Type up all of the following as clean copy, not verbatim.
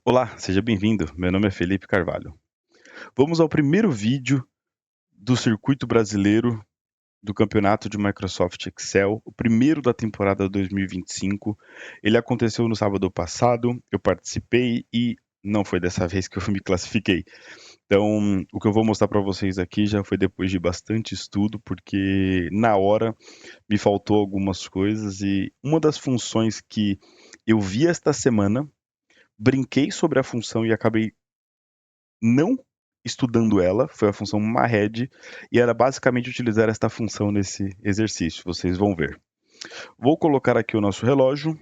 Olá, seja bem-vindo. Meu nome é Felipe Carvalho. Vamos ao primeiro vídeo do circuito brasileiro do campeonato de Microsoft Excel, o primeiro da temporada 2025. Ele aconteceu no sábado passado, eu participei e não foi dessa vez que eu me classifiquei. Então, o que eu vou mostrar para vocês aqui já foi depois de bastante estudo, porque na hora me faltou algumas coisas e uma das funções que eu vi esta semana, brinquei sobre a função e acabei não estudando ela, foi a função MARRED, e era basicamente utilizar esta função nesse exercício, vocês vão ver. Vou colocar aqui o nosso relógio,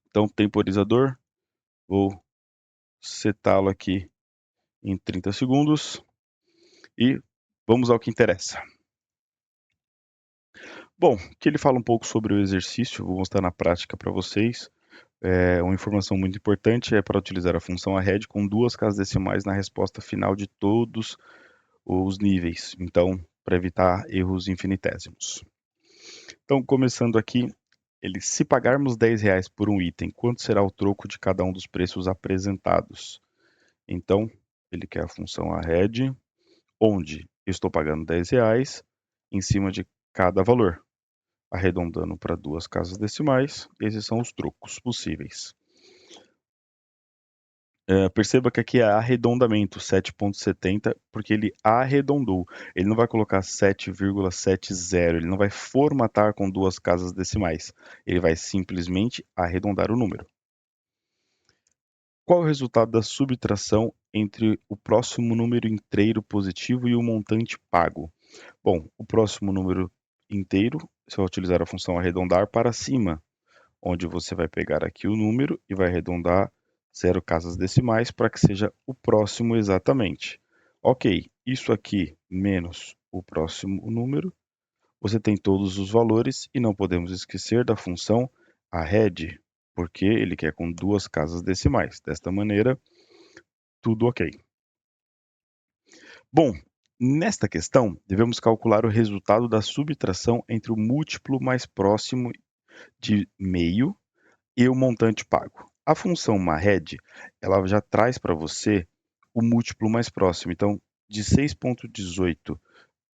então temporizador, vou setá-lo aqui em 30 segundos e vamos ao que interessa. Bom, aqui ele fala um pouco sobre o exercício, vou mostrar na prática para vocês. Uma informação muito importante é para utilizar a função arred com 2 casas decimais na resposta final de todos os níveis, então, para evitar erros infinitésimos. Então, começando aqui, se pagarmos R$ 10 por um item, quanto será o troco de cada um dos preços apresentados? Então, ele quer a função arred, onde eu estou pagando R$ 10 em cima de cada valor. Arredondando para 2 casas decimais, esses são os trocos possíveis. Perceba que aqui é arredondamento, 7,70, porque ele arredondou. Ele não vai colocar 7,70, ele não vai formatar com 2 casas decimais. Ele vai simplesmente arredondar o número. Qual é o resultado da subtração entre o próximo número inteiro positivo e o montante pago? Bom, o próximo número inteiro, você vai utilizar a função arredondar para cima, onde você vai pegar aqui o número e vai arredondar 0 casas decimais para que seja o próximo exatamente. Ok, isso aqui menos o próximo número, você tem todos os valores e não podemos esquecer da função arred, porque ele quer com 2 casas decimais. Desta maneira, tudo ok. Bom, nesta questão, devemos calcular o resultado da subtração entre o múltiplo mais próximo de meio e o montante pago. A função MARRED, ela já traz para você o múltiplo mais próximo. Então, de 6,18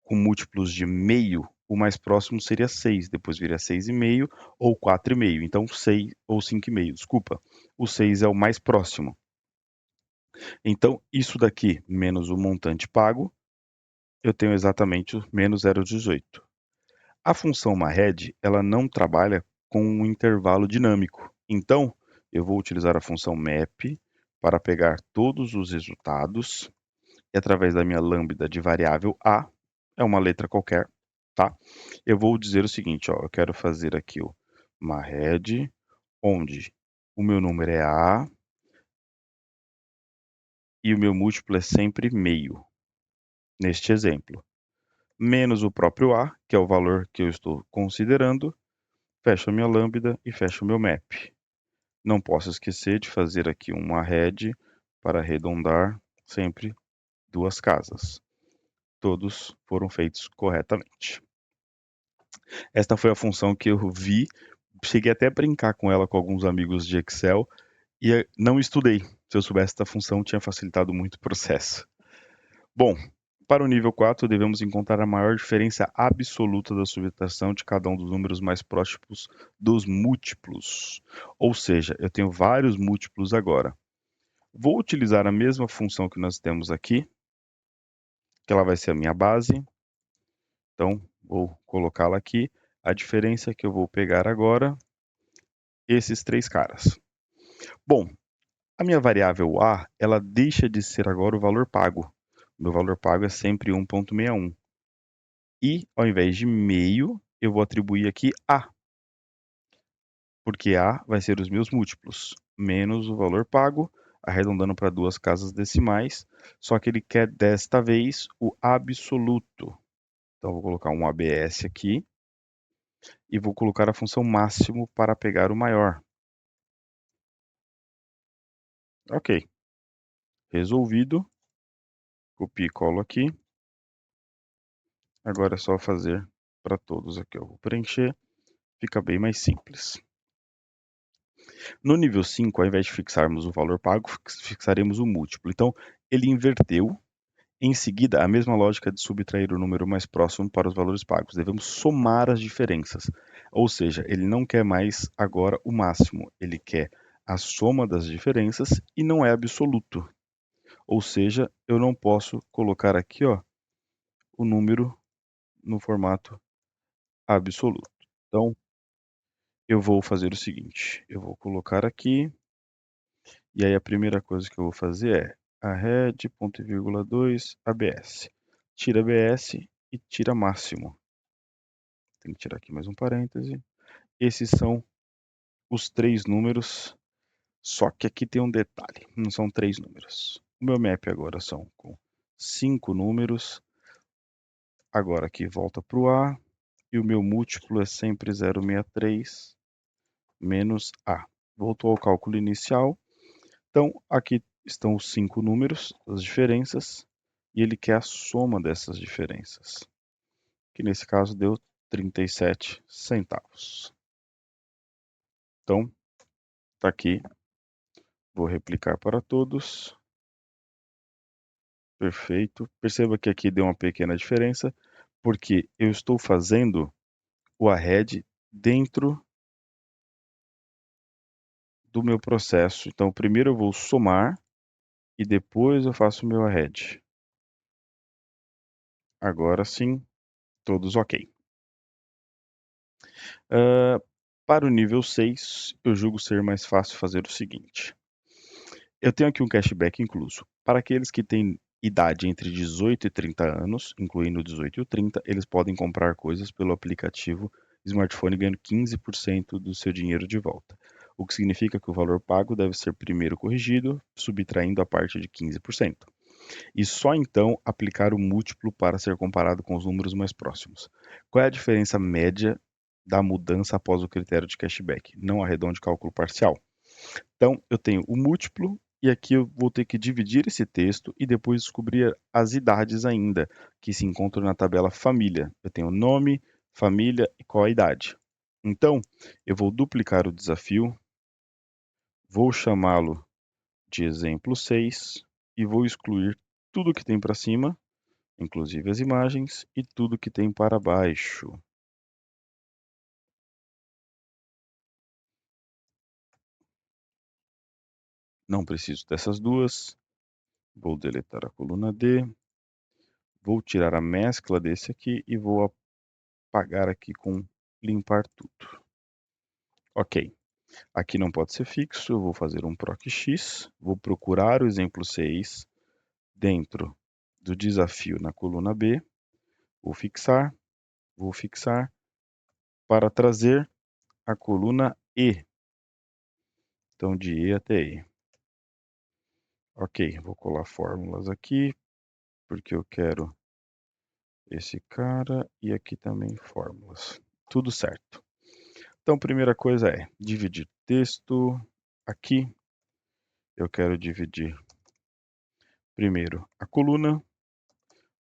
com múltiplos de meio, o mais próximo seria 6, depois viria 6,5 ou 4,5. Então, 6 ou 5,5, desculpa. O 6 é o mais próximo. Então, isso daqui menos o montante pago, eu tenho exatamente o menos 0,18. A função MARRED, ela não trabalha com um intervalo dinâmico. Então, eu vou utilizar a função map para pegar todos os resultados e através da minha lambda de variável a, é uma letra qualquer, tá? Eu vou dizer o seguinte, ó, eu quero fazer aqui o MARRED, onde o meu número é a e o meu múltiplo é sempre meio, neste exemplo. Menos o próprio a, que é o valor que eu estou considerando, fecho a minha lambda e fecho o meu map. Não posso esquecer de fazer aqui uma arred para arredondar sempre 2 casas. Todos foram feitos corretamente. Esta foi a função que eu vi, cheguei até a brincar com ela com alguns amigos de Excel e não estudei. Se eu soubesse esta função, tinha facilitado muito o processo. Bom, para o nível 4, devemos encontrar a maior diferença absoluta da subtração de cada um dos números mais próximos dos múltiplos. Ou seja, eu tenho vários múltiplos agora. Vou utilizar a mesma função que nós temos aqui, que ela vai ser a minha base. Então, vou colocá-la aqui. A diferença é que eu vou pegar agora esses 3 caras. Bom, a minha variável a, ela deixa de ser agora o valor pago. O meu valor pago é sempre 1,61. E, ao invés de meio, eu vou atribuir aqui a, porque a vai ser os meus múltiplos, menos o valor pago, arredondando para 2 casas decimais, só que ele quer desta vez o absoluto. Então, vou colocar um ABS aqui e vou colocar a função máximo para pegar o maior. Ok, resolvido. Copio e colo aqui. Agora é só fazer para todos aqui. Eu vou preencher, fica bem mais simples. No nível 5, ao invés de fixarmos o valor pago, fixaremos o múltiplo. Então, ele inverteu. Em seguida, a mesma lógica de subtrair o número mais próximo para os valores pagos. Devemos somar as diferenças. Ou seja, ele não quer mais agora o máximo, ele quer a soma das diferenças e não é absoluto. Ou seja, eu não posso colocar aqui, ó, o número no formato absoluto. Então, eu vou fazer o seguinte, eu vou colocar aqui, e aí a primeira coisa que eu vou fazer é arred, ponto e vírgula 2, ABS. Tira ABS e tira máximo. Tem que tirar aqui mais um parêntese. Esses são os 3 números, só que aqui tem um detalhe, não são 3 números. O meu map agora são com 5 números, agora aqui volta para o A, e o meu múltiplo é sempre 0,63 menos A. Voltou ao cálculo inicial, então aqui estão os 5 números, as diferenças, e ele quer a soma dessas diferenças, que nesse caso deu 37 centavos. Então, está aqui. Vou replicar para todos. Perfeito. Perceba que aqui deu uma pequena diferença, porque eu estou fazendo o arred dentro do meu processo. Então, primeiro eu vou somar e depois eu faço o meu arred. Agora sim, todos ok. Para o nível 6, eu julgo ser mais fácil fazer o seguinte. Eu tenho aqui um cashback incluso. Para aqueles que têm idade entre 18 e 30 anos, incluindo 18 e 30, eles podem comprar coisas pelo aplicativo smartphone ganhando 15% do seu dinheiro de volta. O que significa que o valor pago deve ser primeiro corrigido, subtraindo a parte de 15%. E só então aplicar o múltiplo para ser comparado com os números mais próximos. Qual é a diferença média da mudança após o critério de cashback? Não arredonde cálculo parcial. Então, eu tenho o múltiplo e aqui eu vou ter que dividir esse texto e depois descobrir as idades ainda, que se encontram na tabela família. Eu tenho nome, família e qual a idade. Então, eu vou duplicar o desafio, vou chamá-lo de exemplo 6 e vou excluir tudo que tem para cima, inclusive as imagens, e tudo que tem para baixo. Não preciso dessas duas. Vou deletar a coluna D. Vou tirar a mescla desse aqui e vou apagar aqui com limpar tudo. Ok. Aqui não pode ser fixo, eu vou fazer um proc x, vou procurar o exemplo 6 dentro do desafio na coluna B, vou fixar para trazer a coluna E. Então, de E até E. Ok, vou colar fórmulas aqui, porque eu quero esse cara e aqui também fórmulas. Tudo certo. Então, primeira coisa é dividir texto. Aqui eu quero dividir primeiro a coluna,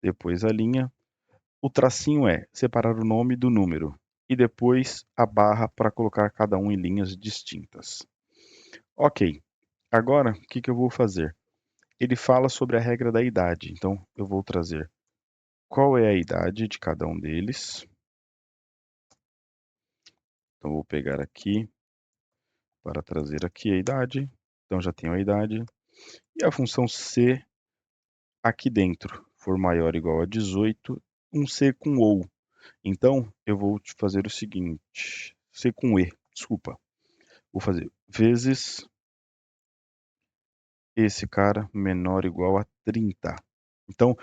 depois a linha. O tracinho é separar o nome do número e depois a barra para colocar cada um em linhas distintas. Ok, agora o que eu vou fazer? Ele fala sobre a regra da idade, então eu vou trazer qual é a idade de cada um deles. Então vou pegar aqui para trazer aqui a idade. Então já tenho a idade. E a função C aqui dentro for maior ou igual a 18, um C com ou. Então, eu vou fazer o seguinte, C com E, desculpa. Vou fazer vezes esse cara menor ou igual a 30. Então,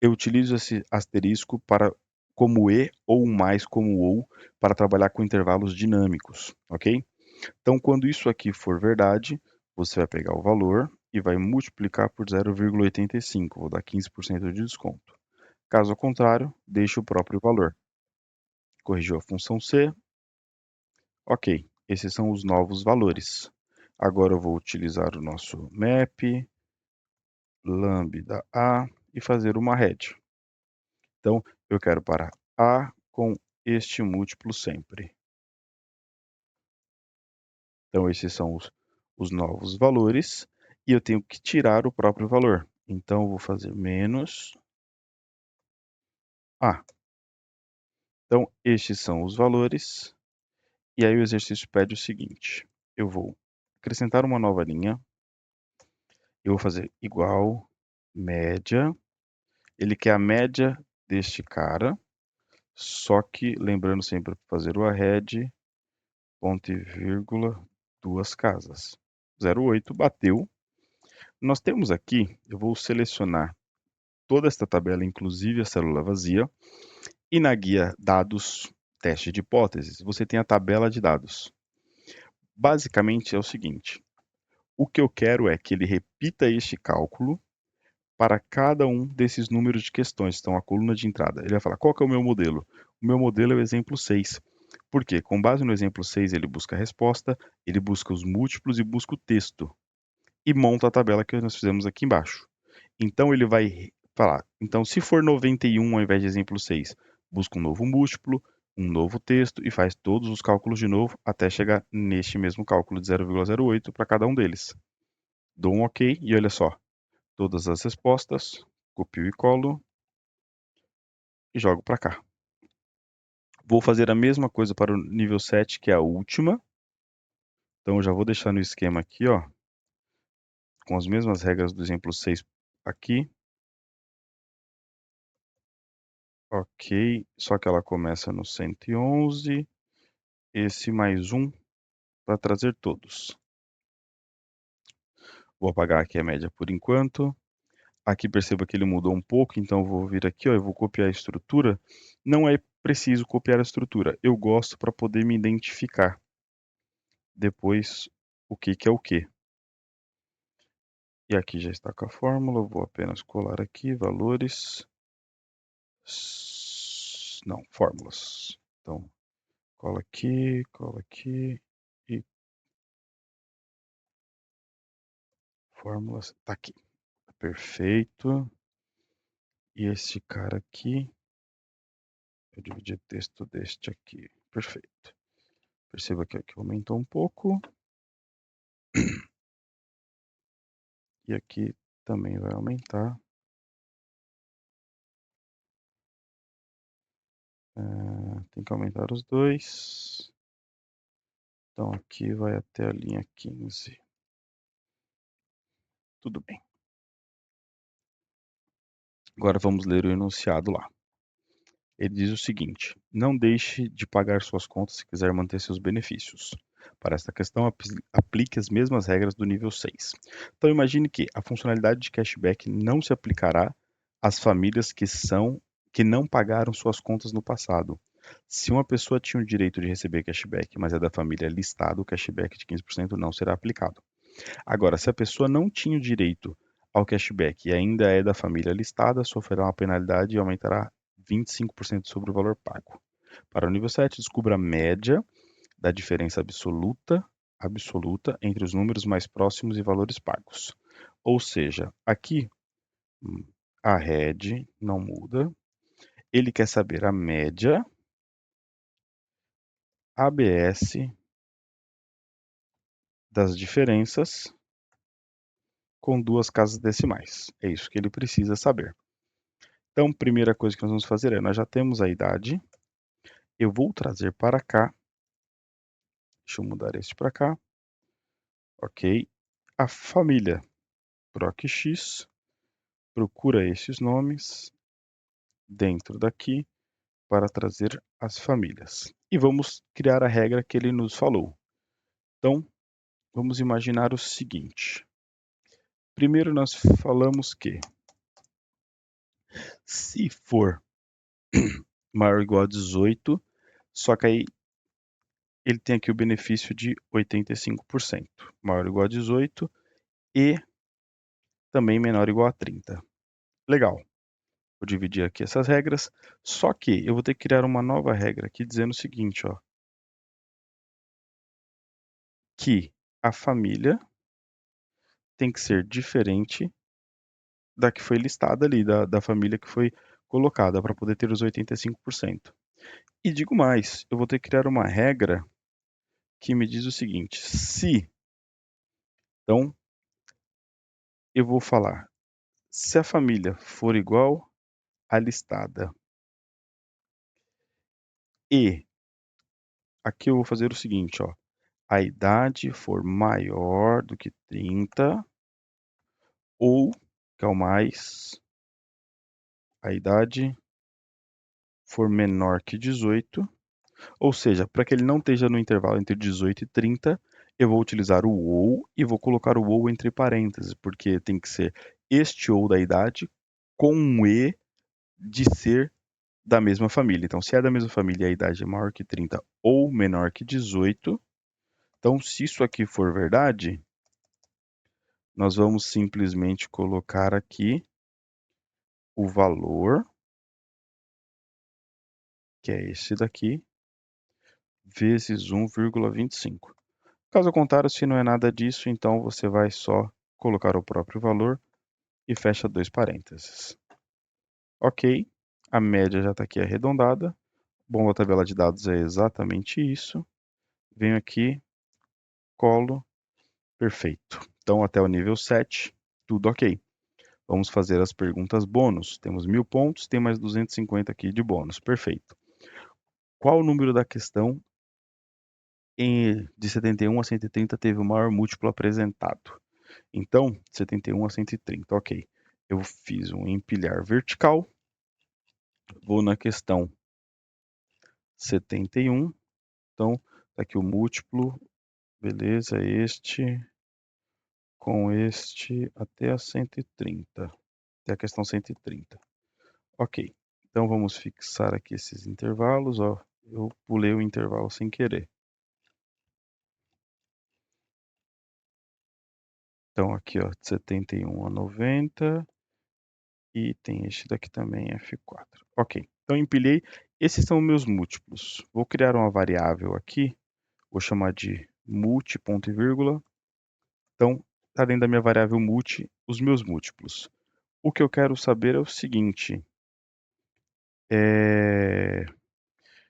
eu utilizo esse asterisco para como E ou mais como ou para trabalhar com intervalos dinâmicos, ok? Então, quando isso aqui for verdade, você vai pegar o valor e vai multiplicar por 0,85. Vou dar 15% de desconto. Caso contrário, deixe o próprio valor. Corrigiu a função C. Ok, esses são os novos valores. Agora eu vou utilizar o nosso map, lambda A e fazer uma head. Então, eu quero parar A com este múltiplo sempre. Então, esses são os novos valores e eu tenho que tirar o próprio valor. Então, eu vou fazer menos A. Então, estes são os valores. E aí o exercício pede o seguinte. Eu vou acrescentar uma nova linha. Eu vou fazer igual média. Ele quer a média deste cara. Só que, lembrando sempre para fazer o arred, ponto e vírgula, duas casas. 0,8 bateu. Nós temos aqui, eu vou selecionar toda esta tabela, inclusive a célula vazia, e na guia dados, teste de hipóteses, você tem a tabela de dados. Basicamente é o seguinte, o que eu quero é que ele repita este cálculo para cada um desses números de questões. Então, a coluna de entrada, ele vai falar, qual que é o meu modelo? O meu modelo é o exemplo 6. Por quê? Com base no exemplo 6, ele busca a resposta, ele busca os múltiplos e busca o texto. E monta a tabela que nós fizemos aqui embaixo. Então, ele vai falar, então, se for 91 ao invés de exemplo 6, busca um novo múltiplo, um novo texto e faz todos os cálculos de novo até chegar neste mesmo cálculo de 0,08 para cada um deles. Dou um OK e olha só, todas as respostas, copio e colo e jogo para cá. Vou fazer a mesma coisa para o nível 7, que é a última. Então, eu já vou deixar no esquema aqui, ó, com as mesmas regras do exemplo 6 aqui. Ok, só que ela começa no 111. Esse mais um para trazer todos. Vou apagar aqui a média por enquanto. Aqui perceba que ele mudou um pouco, então eu vou vir aqui, ó, eu vou copiar a estrutura. Não é preciso copiar a estrutura, eu gosto para poder me identificar depois o que é o que. E aqui já está com a fórmula, eu vou apenas colar aqui, valores, não, fórmulas. Então, cola aqui e fórmulas, tá aqui. Perfeito. E esse cara aqui, eu dividi o texto deste aqui. Perfeito. Perceba que aqui aumentou um pouco. E aqui também vai aumentar. Tem que aumentar os dois. Então aqui vai até a linha 15. Tudo bem. Agora vamos ler o enunciado lá. Ele diz o seguinte: não deixe de pagar suas contas se quiser manter seus benefícios. Para esta questão, aplique as mesmas regras do nível 6. Então, imagine que a funcionalidade de cashback não se aplicará às famílias que não pagaram suas contas no passado. Se uma pessoa tinha o direito de receber cashback, mas é da família listada, o cashback de 15% não será aplicado. Agora, se a pessoa não tinha o direito ao cashback e ainda é da família listada, sofrerá uma penalidade e aumentará 25% sobre o valor pago. Para o nível 7, descubra a média da diferença absoluta entre os números mais próximos e valores pagos. Ou seja, aqui a RED não muda. Ele quer saber a média ABS das diferenças com duas casas decimais. É isso que ele precisa saber. Então, primeira coisa que nós vamos fazer é, nós já temos a idade, eu vou trazer para cá, deixa eu mudar este para cá, ok, a família PROC-X, procura esses nomes dentro daqui para trazer as famílias. E vamos criar a regra que ele nos falou. Então, vamos imaginar o seguinte. Primeiro nós falamos que se for maior ou igual a 18, só que aí ele tem aqui o benefício de 85%. Maior ou igual a 18 e também menor ou igual a 30. Legal. Vou dividir aqui essas regras, só que eu vou ter que criar uma nova regra aqui dizendo o seguinte, ó, que a família tem que ser diferente da que foi listada ali, da família que foi colocada, para poder ter os 85%. E digo mais, eu vou ter que criar uma regra que me diz o seguinte: se, então, eu vou falar, se a família for igual à listada e aqui eu vou fazer o seguinte, ó, a idade for maior do que 30 ou, que é o mais, a idade for menor que 18, ou seja, para que ele não esteja no intervalo entre 18 e 30, eu vou utilizar o ou e vou colocar o ou entre parênteses, porque tem que ser este ou da idade com um e de ser da mesma família. Então, se é da mesma família e a idade é maior que 30 ou menor que 18, então se isso aqui for verdade, nós vamos simplesmente colocar aqui o valor, que é esse daqui, vezes 1,25. Caso contrário, se não é nada disso, então você vai só colocar o próprio valor e fecha dois parênteses. Ok, a média já está aqui arredondada. Bom, a tabela de dados é exatamente isso. Venho aqui, colo, perfeito. Então, até o nível 7, tudo ok. Vamos fazer as perguntas bônus. Temos 1000 pontos, tem mais 250 aqui de bônus. Perfeito. Qual o número da questão de 71 a 130 teve o maior múltiplo apresentado? Então, 71 a 130, ok. Eu fiz um empilhar vertical, vou na questão 71, então, tá aqui o múltiplo, beleza, este com este até a 130, até a questão 130. Ok, então vamos fixar aqui esses intervalos, ó, eu pulei o intervalo sem querer. Então aqui, ó, de 71 a 90, e tem este daqui também, F4. Ok, então empilhei. Esses são meus múltiplos. Vou criar uma variável aqui, vou chamar de multi, ponto e vírgula. Então, está dentro da minha variável multi os meus múltiplos. O que eu quero saber é o seguinte,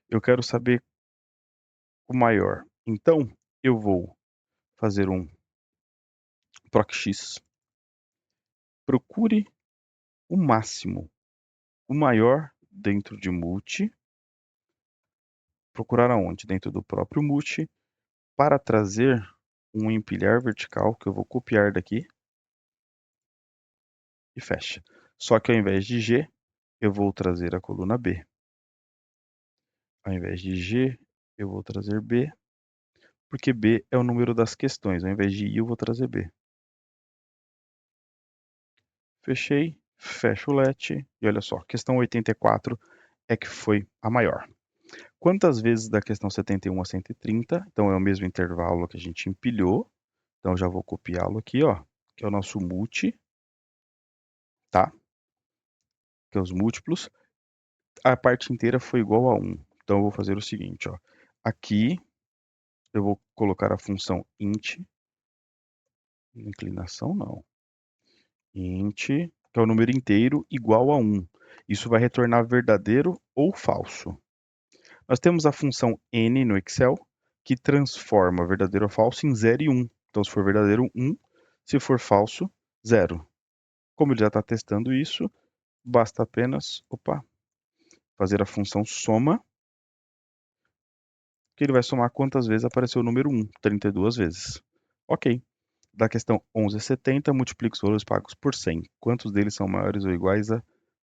eu quero saber o maior. Então, eu vou fazer um procx, procure o máximo, o maior dentro de multi, procurar aonde? Dentro do próprio multi, para trazer um empilhar vertical, que eu vou copiar daqui, e fecha. Só que ao invés de G, eu vou trazer a coluna B. Ao invés de G, eu vou trazer B, porque B é o número das questões. Ao invés de I, eu vou trazer B. Fechei, fecho o let, e olha só, questão 84 é que foi a maior. Quantas vezes da questão 71 a 130? Então é o mesmo intervalo que a gente empilhou. Então já vou copiá-lo aqui, ó, que é o nosso multi, tá? Que é os múltiplos. A parte inteira foi igual a 1. Então eu vou fazer o seguinte, ó. Aqui eu vou colocar a função int, inclinação não, int, que é o número inteiro, igual a 1. Isso vai retornar verdadeiro ou falso. Nós temos a função n no Excel, que transforma verdadeiro ou falso em 0 e 1. Então, se for verdadeiro, 1. Se for falso, 0. Como ele já está testando isso, basta apenas, fazer a função soma, que ele vai somar quantas vezes apareceu o número 1, 32 vezes. Ok. Da questão 1170, multiplique os valores pagos por 100. Quantos deles são maiores ou iguais a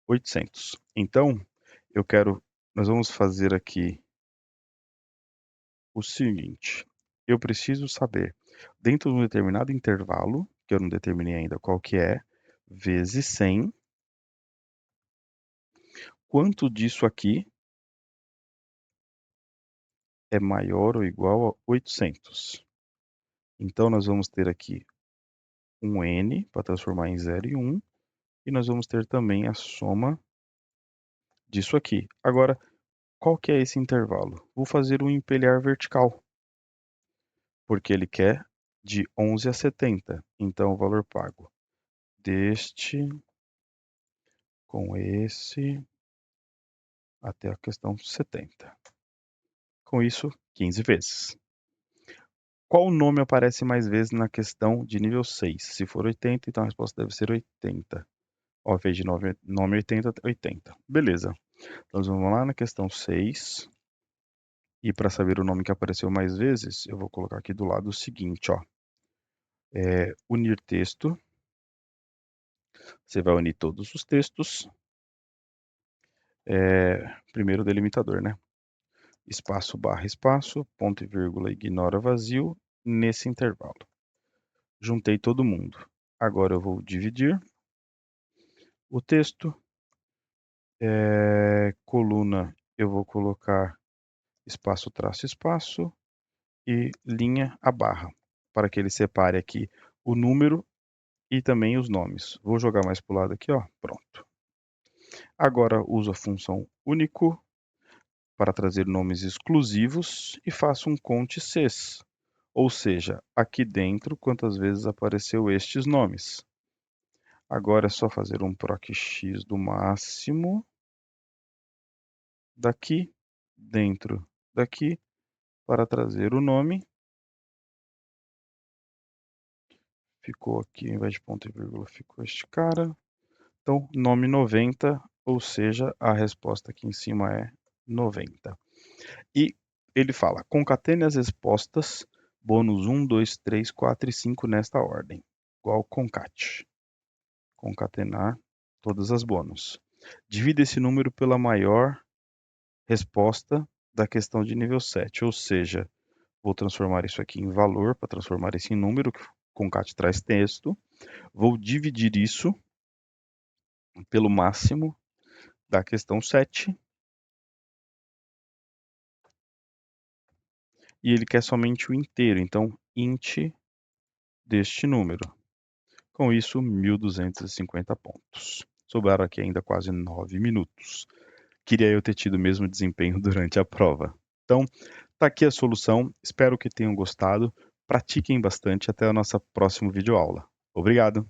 800? Então, nós vamos fazer aqui o seguinte, eu preciso saber, dentro de um determinado intervalo, que eu não determinei ainda qual que é, vezes 100, quanto disso aqui é maior ou igual a 800? Então, nós vamos ter aqui um n para transformar em 0 e 1, e nós vamos ter também a soma disso aqui. Agora, qual que é esse intervalo? Vou fazer um empilhar vertical, porque ele quer de 11 a 70. Então, o valor pago deste com esse até a questão 70. Com isso, 15 vezes. Qual nome aparece mais vezes na questão de nível 6? Se for 80, então a resposta deve ser 80. Ó, ao invés de nome 80, 80. Beleza. Então vamos lá na questão 6. E para saber o nome que apareceu mais vezes, eu vou colocar aqui do lado o seguinte, ó. Unir texto. Você vai unir todos os textos. Primeiro delimitador, né? Espaço, barra, espaço, ponto e vírgula, ignora vazio, nesse intervalo. Juntei todo mundo. Agora eu vou dividir o texto. Coluna, eu vou colocar espaço, traço, espaço e linha a barra, para que ele separe aqui o número e também os nomes. Vou jogar mais para o lado aqui, ó, pronto. Agora uso a função único para trazer nomes exclusivos e faço um conte ces, ou seja, aqui dentro quantas vezes apareceu estes nomes. Agora é só fazer um proc x do máximo daqui, dentro daqui, para trazer o nome. Ficou aqui, ao invés de ponto e vírgula, ficou este cara. Então, nome 90, ou seja, a resposta aqui em cima é 90. E ele fala, concatene as respostas, bônus 1, 2, 3, 4 e 5 nesta ordem. Igual concat. Concatenar todas as bônus. Divida esse número pela maior resposta da questão de nível 7, ou seja, vou transformar isso aqui em valor, para transformar isso em número, que concat traz texto. Vou dividir isso pelo máximo da questão 7. E ele quer somente o inteiro, então int deste número. Com isso, 1.250 pontos. Sobraram aqui ainda quase 9 minutos. Queria eu ter tido o mesmo desempenho durante a prova. Então, tá aqui a solução. Espero que tenham gostado. Pratiquem bastante. Até a nossa próxima videoaula. Obrigado!